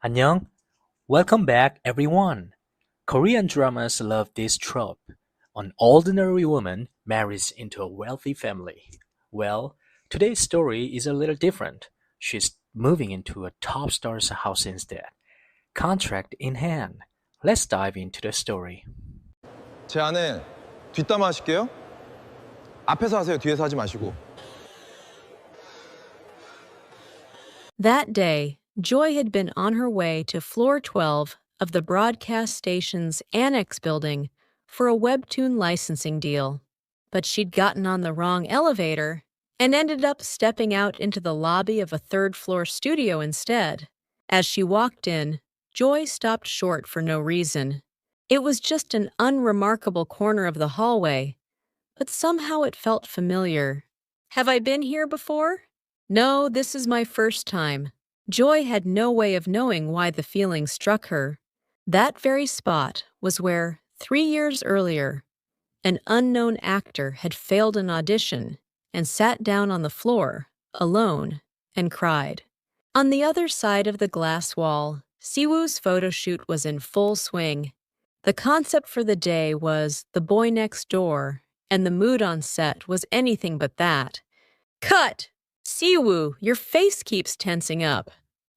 안녕. Welcome back, everyone. Korean dramas love this trope. An ordinary woman marries into a wealthy family. Well, today's story is a little different. She's moving into a top star's house instead. Contract in hand. Let's dive into the story. 제 아내 뒷담화 하실게요. 앞에서 하세요. 뒤에서 하지 마시고. That day, Joy had been on her way to floor 12 of the broadcast station's annex building for a webtoon licensing deal. But she'd gotten on the wrong elevator and ended up stepping out into the lobby of a third-floor studio instead. As she walked in, Joy stopped short for no reason. It was just an unremarkable corner of the hallway, but somehow it felt familiar. Have I been here before? No, this is my first time. Joy had no way of knowing why the feeling struck her. That very spot was where, 3 years earlier, an unknown actor had failed an audition and sat down on the floor, alone, and cried. On the other side of the glass wall, Siwoo's photo shoot was in full swing. The concept for the day was the boy next door, and the mood on set was anything but that. Cut! Siwoo, your face keeps tensing up.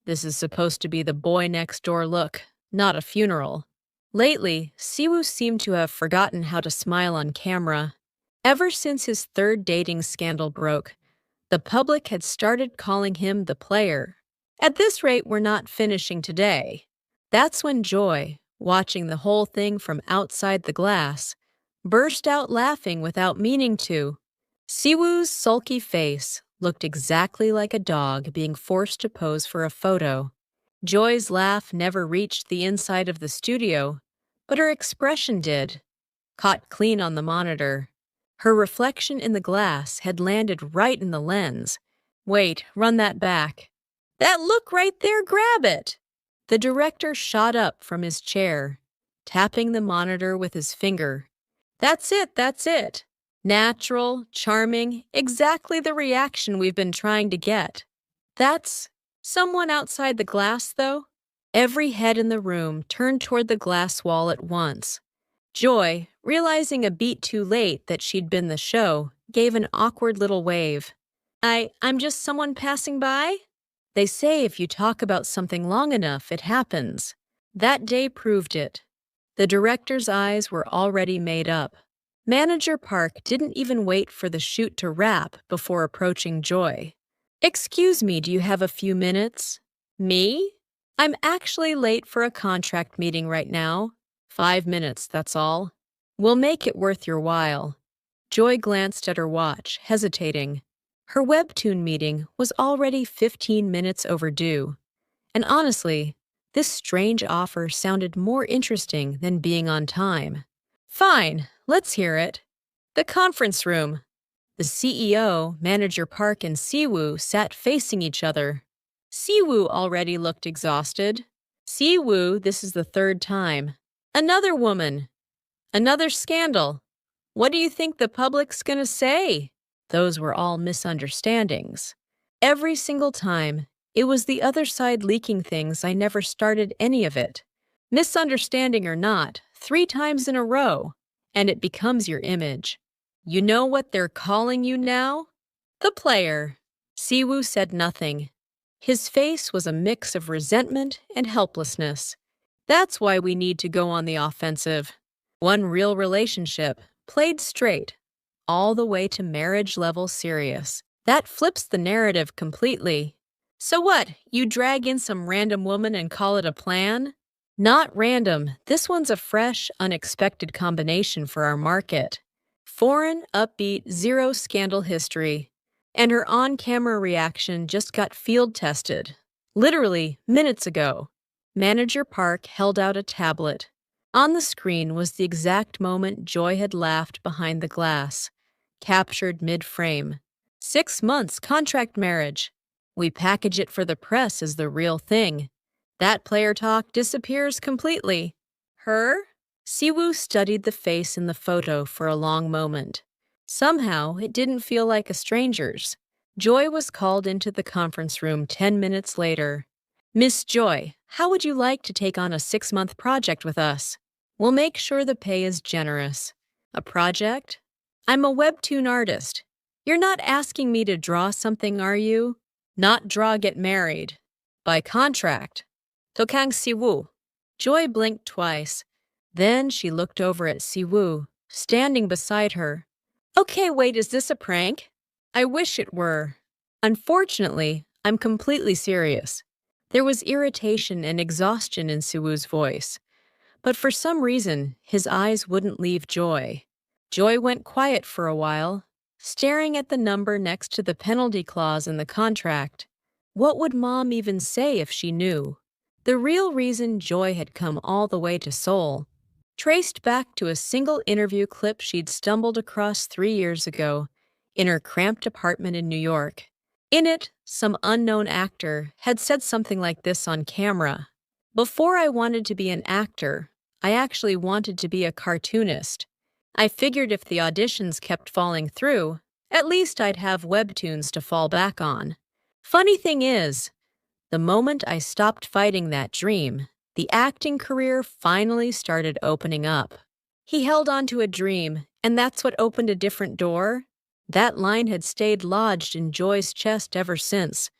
This is supposed to be the boy next door look, not a funeral. Lately, Siwoo seemed to have forgotten how to smile on camera. Ever since his third dating scandal broke, the public had started calling him the player. At this rate, we're not finishing today. That's when Joy, watching the whole thing from outside the glass, burst out laughing without meaning to. Siwoo's sulky face looked exactly like a dog being forced to pose for a photo. Joy's laugh never reached the inside of the studio, but her expression did, caught clean on the monitor. Her reflection in the glass had landed right in the lens. Wait, run that back. That look right there, grab it! The director shot up from his chair, tapping the monitor with his finger. That's it, that's it. Natural, charming, exactly the reaction we've been trying to get. That's someone outside the glass, though? Every head in the room turned toward the glass wall at once. Joy, realizing a beat too late that she'd been the show, gave an awkward little wave. I'm just someone passing by? They say if you talk about something long enough, it happens. That day proved it. The director's eyes were already made up. Manager Park didn't even wait for the shoot to wrap before approaching Joy. Excuse me, do you have a few minutes? Me? I'm actually late for a contract meeting right now. 5 minutes, that's all. We'll make it worth your while. Joy glanced at her watch, hesitating. Her webtoon meeting was already 15 minutes overdue. And honestly, this strange offer sounded more interesting than being on time. Fine, let's hear it. The conference room. The CEO, Manager Park, and Siwoo sat facing each other. Siwoo already looked exhausted. Siwoo, this is the third time. Another woman. Another scandal. What do you think the public's gonna say? Those were all misunderstandings. Every single time, it was the other side leaking things. I never started any of it. Misunderstanding or not, 3 times in a row, and it becomes your image. You know what they're calling you now? The player. Siwoo said nothing. His face was a mix of resentment and helplessness. That's why we need to go on the offensive. One real relationship, played straight, all the way to marriage-level serious. That flips the narrative completely. So what, you drag in some random woman and call it a plan? Not random, this one's a fresh, unexpected combination for our market. Foreign, upbeat, zero scandal history. And her on-camera reaction just got field-tested. Literally, minutes ago. Manager Park held out a tablet. On the screen was the exact moment Joy had laughed behind the glass, captured mid-frame. 6 months contract marriage. We package it for the press as the real thing. That player talk disappears completely. Her? Siwoo studied the face in the photo for a long moment. Somehow, it didn't feel like a stranger's. Joy was called into the conference room 10 minutes later. Miss Joy, how would you like to take on a 6-month project with us? We'll make sure the pay is generous. A project? I'm a webtoon artist. You're not asking me to draw something, are you? Not draw get married. By contract. Tokang Siwoo. Joy blinked twice. Then she looked over at Siwoo, standing beside her. Okay, wait, is this a prank? I wish it were. Unfortunately, I'm completely serious. There was irritation and exhaustion in Siwoo's voice, but for some reason, his eyes wouldn't leave Joy. Joy went quiet for a while, staring at the number next to the penalty clause in the contract. What would Mom even say if she knew? The real reason Joy had come all the way to Seoul traced back to a single interview clip she'd stumbled across 3 years ago in her cramped apartment in New York. In it, some unknown actor had said something like this on camera. Before I wanted to be an actor, I actually wanted to be a cartoonist. I figured if the auditions kept falling through, at least I'd have webtoons to fall back on. Funny thing is, the moment I stopped fighting that dream, the acting career finally started opening up. He held on to a dream, and that's what opened a different door. That line had stayed lodged in Joy's chest ever since.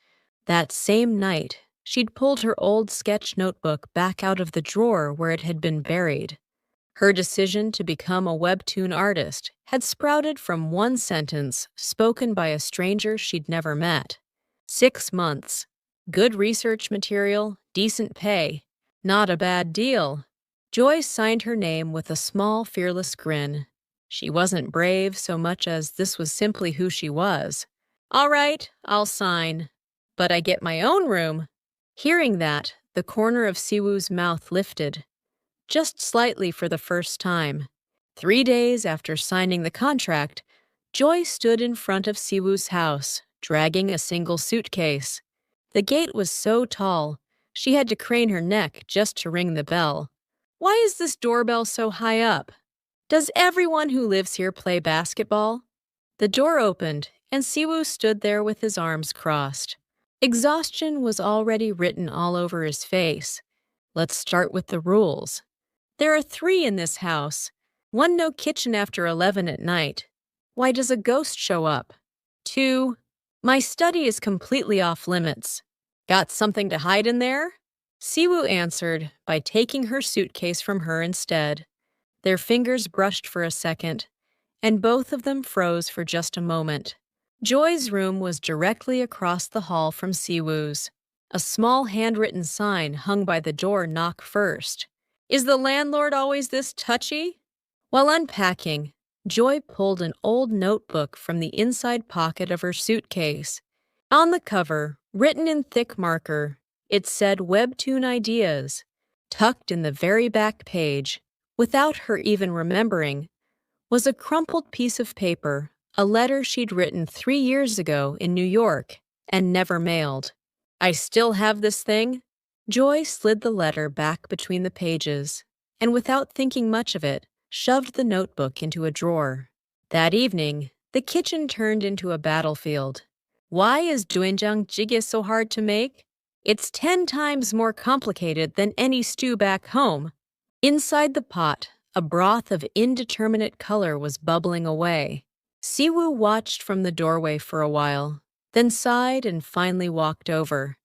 That same night, she'd pulled her old sketch notebook back out of the drawer where it had been buried. Her decision to become a webtoon artist had sprouted from one sentence spoken by a stranger she'd never met. 6 months. Good research material, decent pay. Not a bad deal. Joy signed her name with a small, fearless grin. She wasn't brave so much as this was simply who she was. All right, I'll sign. But I get my own room. Hearing that, the corner of Siwoo's mouth lifted. Just slightly for the first time. 3 days after signing the contract, Joy stood in front of Siwoo's house, dragging a single suitcase. The gate was so tall, she had to crane her neck just to ring the bell. Why is this doorbell so high up? Does everyone who lives here play basketball? The door opened, and Siwoo stood there with his arms crossed. Exhaustion was already written all over his face. Let's start with the rules. There are 3 in this house. 1, no kitchen after 11 at night. Why does a ghost show up? 2, my study is completely off limits. Got something to hide in there? Siwoo answered by taking her suitcase from her instead. Their fingers brushed for a second, and both of them froze for just a moment. Joy's room was directly across the hall from Siwoo's. A small handwritten sign hung by the door knock first. Is the landlord always this touchy? While unpacking, Joy pulled an old notebook from the inside pocket of her suitcase. On the cover, written in thick marker, it said Webtoon Ideas. Tucked in the very back page, without her even remembering, was a crumpled piece of paper, a letter she'd written 3 years ago in New York and never mailed. I still have this thing? Joy slid the letter back between the pages, and without thinking much of it, shoved the notebook into a drawer. That evening, the kitchen turned into a battlefield. Why is doenjang jjigae so hard to make? It's 10 times more complicated than any stew back home. Inside the pot, a broth of indeterminate color was bubbling away. Siwoo watched from the doorway for a while, then sighed and finally walked over.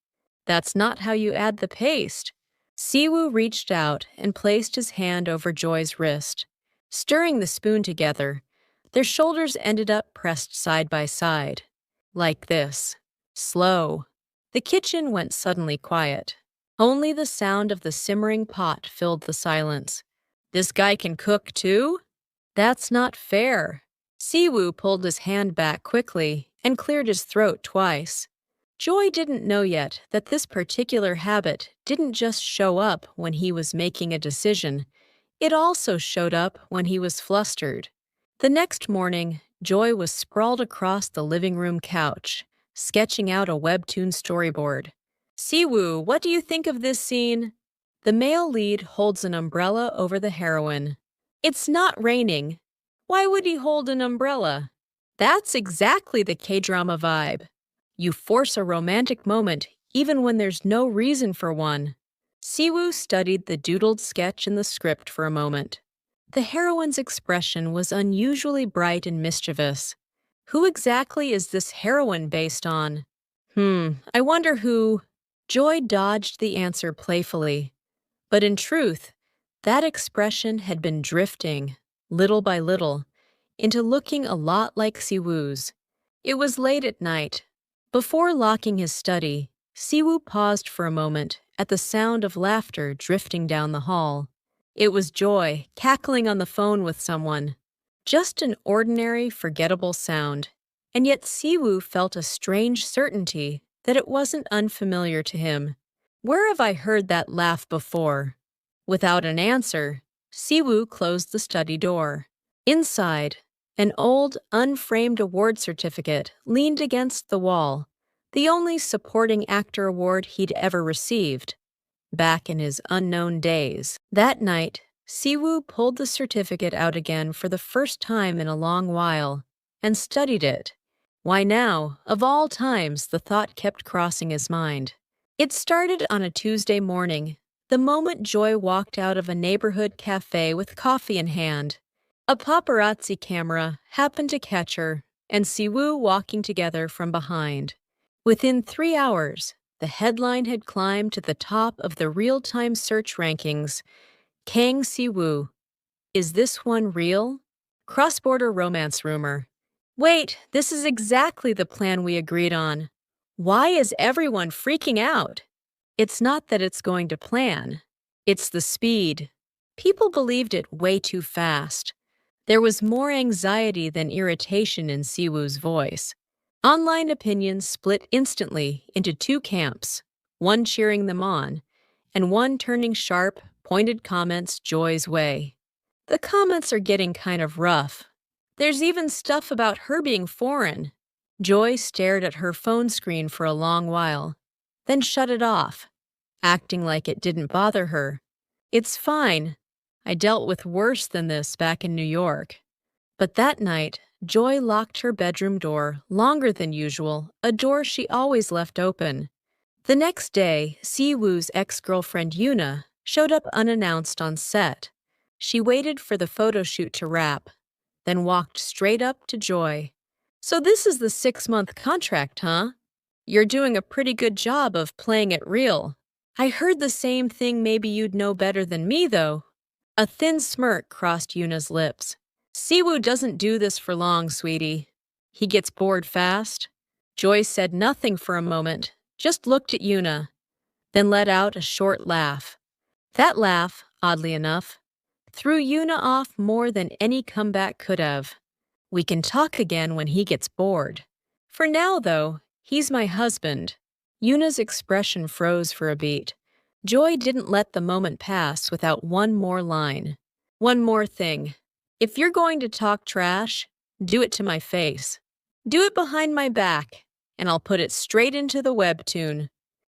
That's not how you add the paste. Siwoo reached out and placed his hand over Joy's wrist. Stirring the spoon together, their shoulders ended up pressed side by side. Like this. Slow. The kitchen went suddenly quiet. Only the sound of the simmering pot filled the silence. This guy can cook too? That's not fair. Siwoo pulled his hand back quickly and cleared his throat twice. Joy didn't know yet that this particular habit didn't just show up when he was making a decision. It also showed up when he was flustered. The next morning, Joy was sprawled across the living room couch, sketching out a webtoon storyboard. Siwoo, what do you think of this scene? The male lead holds an umbrella over the heroine. It's not raining. Why would he hold an umbrella? That's exactly the K-drama vibe. You force a romantic moment even when there's no reason for one. Siwoo studied the doodled sketch in the script for a moment. The heroine's expression was unusually bright and mischievous. Who exactly is this heroine based on? I wonder who. Joy dodged the answer playfully. But in truth, that expression had been drifting, little by little, into looking a lot like Siwoo's. It was late at night. Before locking his study, Siwoo paused for a moment at the sound of laughter drifting down the hall. It was Joy, cackling on the phone with someone. Just an ordinary, forgettable sound. And yet Siwoo felt a strange certainty that it wasn't unfamiliar to him. Where have I heard that laugh before? Without an answer, Siwoo closed the study door. Inside, an old, unframed award certificate leaned against the wall, the only supporting actor award he'd ever received. Back in his unknown days. That night, Siwoo pulled the certificate out again for the first time in a long while and studied it. Why now, of all times, the thought kept crossing his mind. It started on a Tuesday morning, the moment Joy walked out of a neighborhood cafe with coffee in hand. A paparazzi camera happened to catch her and Siwoo walking together from behind. Within 3 hours, the headline had climbed to the top of the real-time search rankings. Kang Siwoo. Is this one real? Cross-border romance rumor. Wait, this is exactly the plan we agreed on. Why is everyone freaking out? It's not that it's going to plan. It's the speed. People believed it way too fast. There was more anxiety than irritation in Siwoo's voice. Online opinions split instantly into 2 camps, one cheering them on, and one turning sharp, pointed comments Joy's way. The comments are getting kind of rough. There's even stuff about her being foreign. Joy stared at her phone screen for a long while, then shut it off, acting like it didn't bother her. It's fine. I dealt with worse than this back in New York. But that night, Joy locked her bedroom door longer than usual, a door she always left open. The next day, Siwoo's ex-girlfriend Yuna showed up unannounced on set. She waited for the photo shoot to wrap, then walked straight up to Joy. So this is the 6-month contract, huh? You're doing a pretty good job of playing it real. I heard the same thing maybe you'd know better than me, though. A thin smirk crossed Yuna's lips. Siwoo doesn't do this for long, sweetie. He gets bored fast. Joy said nothing for a moment, just looked at Yuna, then let out a short laugh. That laugh, oddly enough, threw Yuna off more than any comeback could have. We can talk again when he gets bored. For now, though, he's my husband. Yuna's expression froze for a beat. Joy didn't let the moment pass without one more line. One more thing. If you're going to talk trash, do it to my face. Do it behind my back, and I'll put it straight into the webtoon.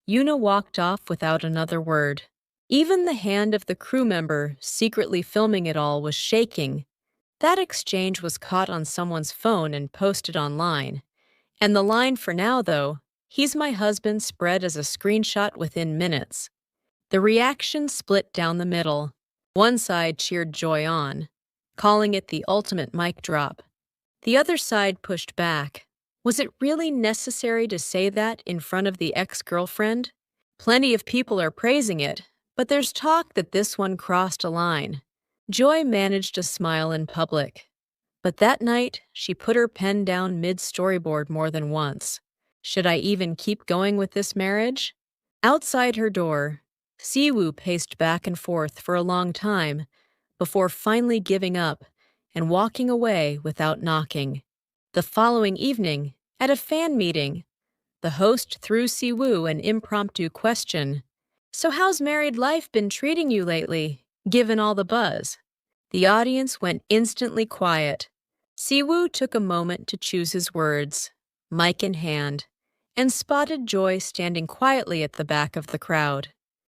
Yuna walked off without another word. Even the hand of the crew member secretly filming it all was shaking. That exchange was caught on someone's phone and posted online. And the line for now, though, he's my husband, spread as a screenshot within minutes. The reaction split down the middle. One side cheered Joy on, calling it the ultimate mic drop. The other side pushed back. Was it really necessary to say that in front of the ex-girlfriend? Plenty of people are praising it, but there's talk that this one crossed a line. Joy managed a smile in public. But that night, she put her pen down mid-storyboard more than once. Should I even keep going with this marriage? Outside her door, Siwoo paced back and forth for a long time before finally giving up and walking away without knocking. The following evening, at a fan meeting, the host threw Siwoo an impromptu question. So how's married life been treating you lately, given all the buzz? The audience went instantly quiet. Siwoo took a moment to choose his words, mic in hand, and spotted Joy standing quietly at the back of the crowd.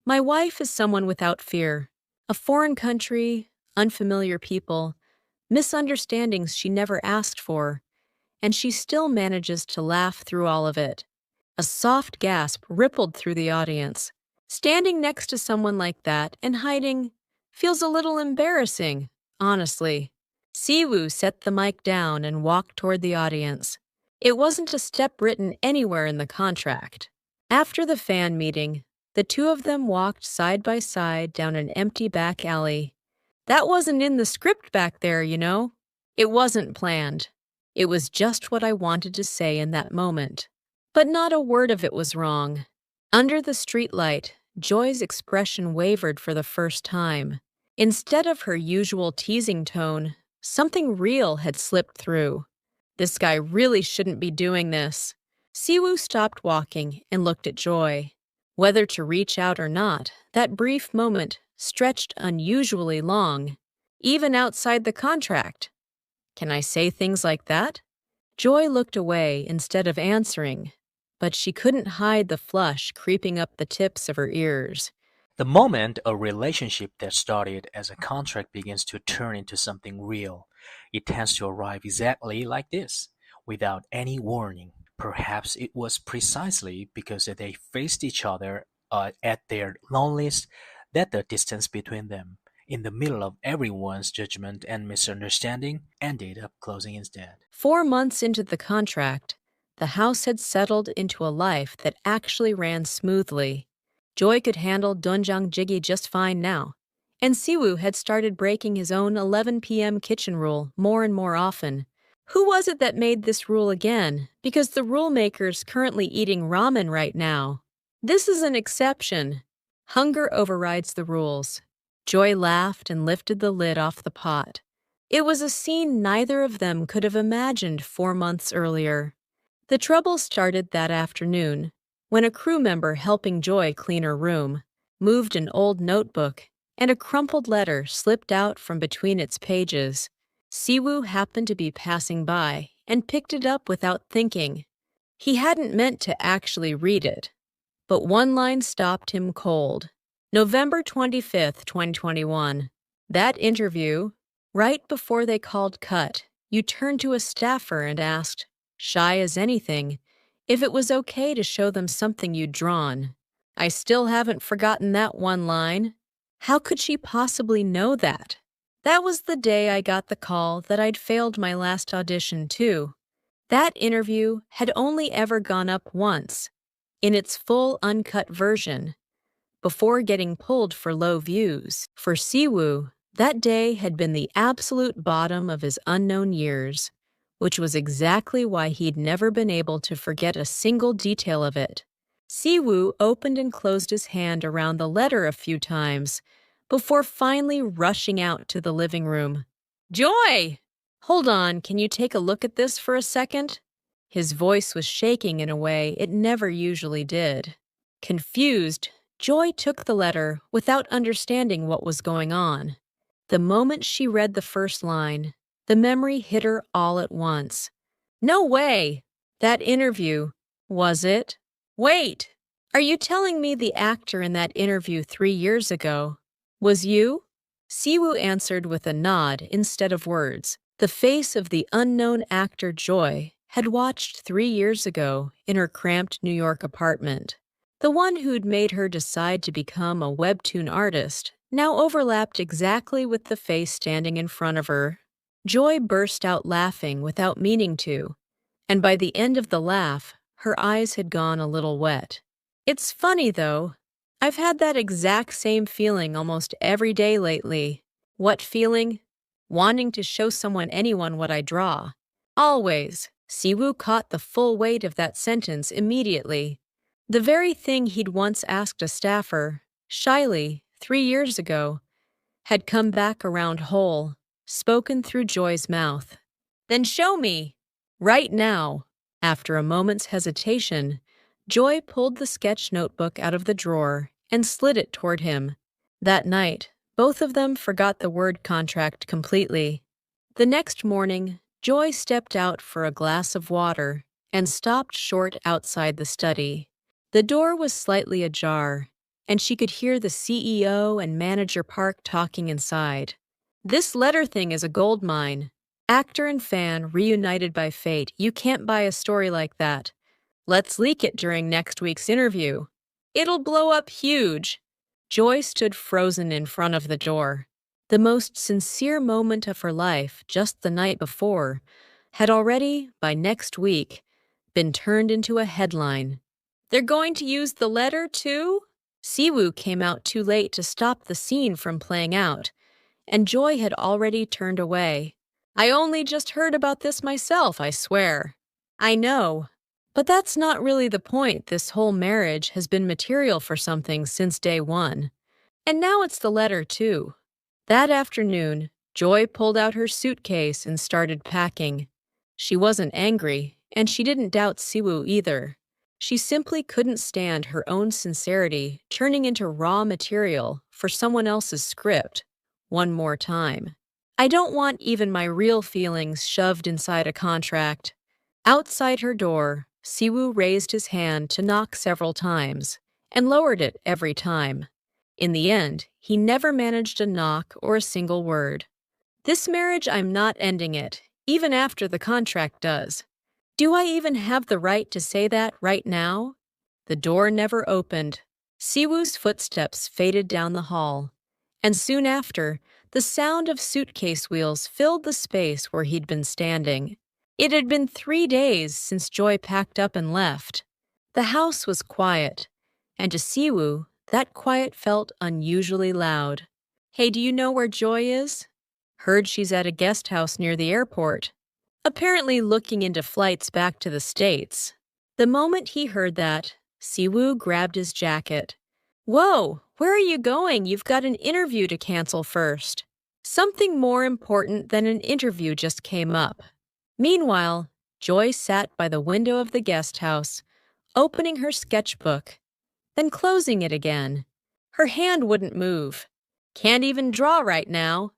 My wife is someone without fear. A foreign country, unfamiliar people, misunderstandings she never asked for, and she still manages to laugh through all of it. A soft gasp rippled through the audience. Standing next to someone like that and hiding feels a little embarrassing, honestly. Siwoo set the mic down and walked toward the audience. It wasn't a step written anywhere in the contract. After the fan meeting, the two of them walked side by side down an empty back alley. That wasn't in the script back there, you know. It wasn't planned. It was just what I wanted to say in that moment. But not a word of it was wrong. Under the streetlight, Joy's expression wavered for the first time. Instead of her usual teasing tone, something real had slipped through. This guy really shouldn't be doing this. Siwoo stopped walking and looked at Joy. Whether to reach out or not, that brief moment stretched unusually long, even outside the contract. Can I say things like that? Joy looked away instead of answering, but she couldn't hide the flush creeping up the tips of her ears. The moment a relationship that started as a contract begins to turn into something real, it tends to arrive exactly like this, without any warning. Perhaps it was precisely because they faced each other at their loneliest that the distance between them, in the middle of everyone's judgment and misunderstanding, ended up closing instead. 4 months into the contract, the house had settled into a life that actually ran smoothly. Joy could handle doenjang jjigae just fine now, and Siwoo had started breaking his own 11 p.m. kitchen rule more and more often. Who was it that made this rule again? Because the rule maker's currently eating ramen right now. This is an exception. Hunger overrides the rules. Joy laughed and lifted the lid off the pot. It was a scene neither of them could have imagined 4 months earlier. The trouble started that afternoon, when a crew member helping Joy clean her room moved an old notebook, and a crumpled letter slipped out from between its pages. Siwoo happened to be passing by and picked it up without thinking. He hadn't meant to actually read it, but one line stopped him cold. November 25th, 2021. That interview, right before they called cut, you turned to a staffer and asked, shy as anything, if it was okay to show them something you'd drawn. I still haven't forgotten that one line. How could she possibly know that? That was the day I got the call that I'd failed my last audition, too. That interview had only ever gone up once, in its full uncut version, before getting pulled for low views. For Siwoo, that day had been the absolute bottom of his unknown years, which was exactly why he'd never been able to forget a single detail of it. Siwoo opened and closed his hand around the letter a few times before finally rushing out to the living room. Joy! Hold on, can you take a look at this for a second? His voice was shaking in a way it never usually did. Confused, Joy took the letter without understanding what was going on. The moment she read the first line, the memory hit her all at once. No way! That interview. Was it? Wait! Are you telling me the actor in that interview 3 years ago was you? Siwoo answered with a nod instead of words. The face of the unknown actor Joy had watched 3 years ago in her cramped New York apartment. The one who'd made her decide to become a webtoon artist now overlapped exactly with the face standing in front of her. Joy burst out laughing without meaning to, and by the end of the laugh, her eyes had gone a little wet. It's funny, though. I've had that exact same feeling almost every day lately. What feeling? Wanting to show anyone what I draw. Always. Siwoo caught the full weight of that sentence immediately. The very thing he'd once asked a staffer, shyly, 3 years ago, had come back around whole, spoken through Joy's mouth. Then show me. Right now. After a moment's hesitation, Joy pulled the sketch notebook out of the drawer and slid it toward him. That night, both of them forgot the word contract completely. The next morning, Joy stepped out for a glass of water and stopped short outside the study. The door was slightly ajar, and she could hear the CEO and Manager Park talking inside. This letter thing is a gold mine. Actor and fan reunited by fate. You can't buy a story like that. Let's leak it during next week's interview. It'll blow up huge. Joy stood frozen in front of the door. The most sincere moment of her life, just the night before, had already, by next week, been turned into a headline. They're going to use the letter, too? Siwoo came out too late to stop the scene from playing out, and Joy had already turned away. I only just heard about this myself, I swear. I know. But that's not really the point. This whole marriage has been material for something since day one. And now it's the letter, too. That afternoon, Joy pulled out her suitcase and started packing. She wasn't angry, and she didn't doubt Siwoo either. She simply couldn't stand her own sincerity turning into raw material for someone else's script. One more time. I don't want even my real feelings shoved inside a contract. Outside her door, Siwoo raised his hand to knock several times, and lowered it every time. In the end, he never managed a knock or a single word. This marriage, I'm not ending it, even after the contract does. Do I even have the right to say that right now? The door never opened. Siwoo's footsteps faded down the hall, and soon after, the sound of suitcase wheels filled the space where he'd been standing. It had been 3 days since Joy packed up and left. The house was quiet, and to Siwoo, that quiet felt unusually loud. Hey, do you know where Joy is? Heard she's at a guest house near the airport. Apparently looking into flights back to the States. The moment he heard that, Siwoo grabbed his jacket. Whoa, where are you going? You've got an interview to cancel first. Something more important than an interview just came up. Meanwhile, Joy sat by the window of the guest house, opening her sketchbook, then closing it again. Her hand wouldn't move. Can't even draw right now.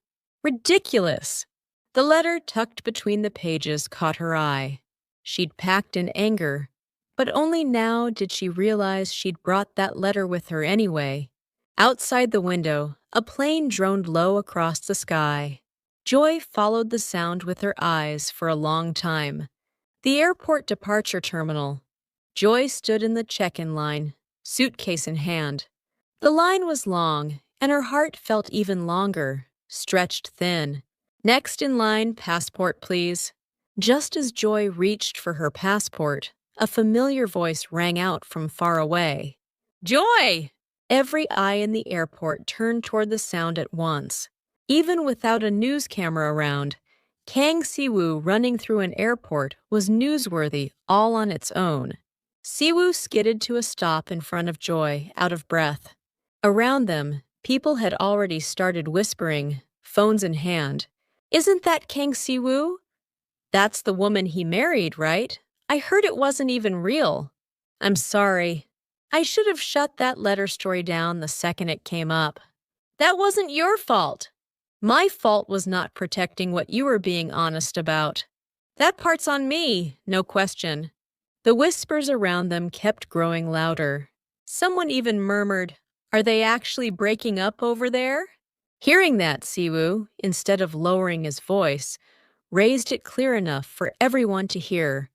Ridiculous. The letter tucked between the pages caught her eye. She'd packed in anger, but only now did she realize she'd brought that letter with her anyway. Outside the window, a plane droned low across the sky. Joy followed the sound with her eyes for a long time. The airport departure terminal. Joy stood in the check-in line, suitcase in hand. The line was long, and her heart felt even longer, stretched thin. Next in line, passport, please. Just as Joy reached for her passport, a familiar voice rang out from far away. Joy! Every eye in the airport turned toward the sound at once. Even without a news camera around, Kang Siwoo running through an airport was newsworthy all on its own. Siwoo skidded to a stop in front of Joy, out of breath. Around them, people had already started whispering, phones in hand. Isn't that Kang Siwoo? That's the woman he married, right? I heard it wasn't even real. I'm sorry. I should have shut that letter story down the second it came up. That wasn't your fault. My fault was not protecting what you were being honest about. That part's on me, no question. The whispers around them kept growing louder. Someone even murmured, "Are they actually breaking up over there?" Hearing that, Siwoo, instead of lowering his voice, raised it clear enough for everyone to hear.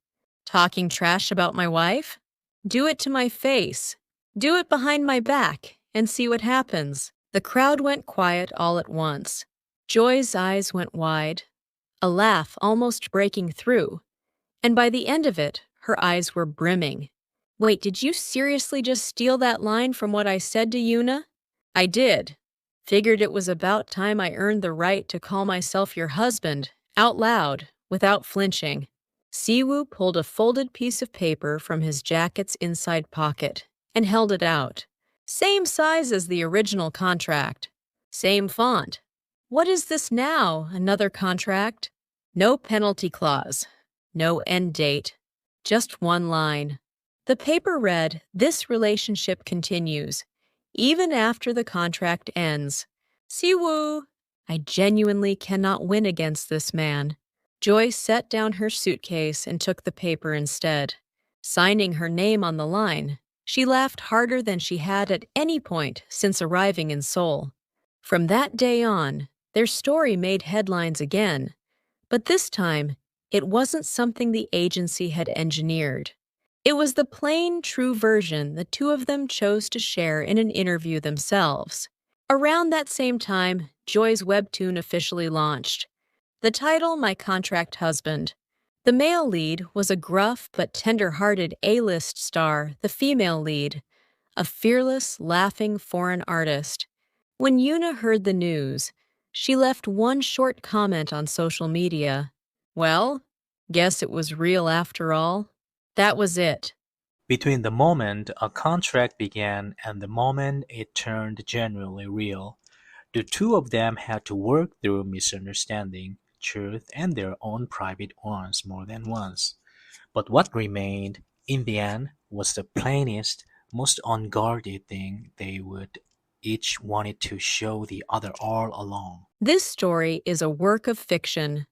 Talking trash about my wife? Do it to my face. Do it behind my back and see what happens. The crowd went quiet all at once. Joy's eyes went wide, a laugh almost breaking through, and by the end of it, her eyes were brimming. Wait, did you seriously just steal that line from what I said to Yuna? I did. Figured it was about time I earned the right to call myself your husband, out loud, without flinching. Siwoo pulled a folded piece of paper from his jacket's inside pocket and held it out. Same size as the original contract. Same font. What is this now? Another contract? No penalty clause. No end date. Just one line. The paper read, "This relationship continues, even after the contract ends." Siwoo! I genuinely cannot win against this man. Joy set down her suitcase and took the paper instead. Signing her name on the line, she laughed harder than she had at any point since arriving in Seoul. From that day on, their story made headlines again, but this time, it wasn't something the agency had engineered. It was the plain, true version the two of them chose to share in an interview themselves. Around that same time, Joy's webtoon officially launched. The title, My Contract Husband. The male lead was a gruff but tender-hearted A-list star, the female lead, a fearless, laughing foreign artist. When Yuna heard the news, she left one short comment on social media. Well, guess it was real after all. That was it. Between the moment a contract began and the moment it turned genuinely real, the two of them had to work through misunderstanding, truth, and their own private ones more than once. But what remained, in the end, was the plainest, most unguarded thing they would each wanted to show the other all along. This story is a work of fiction,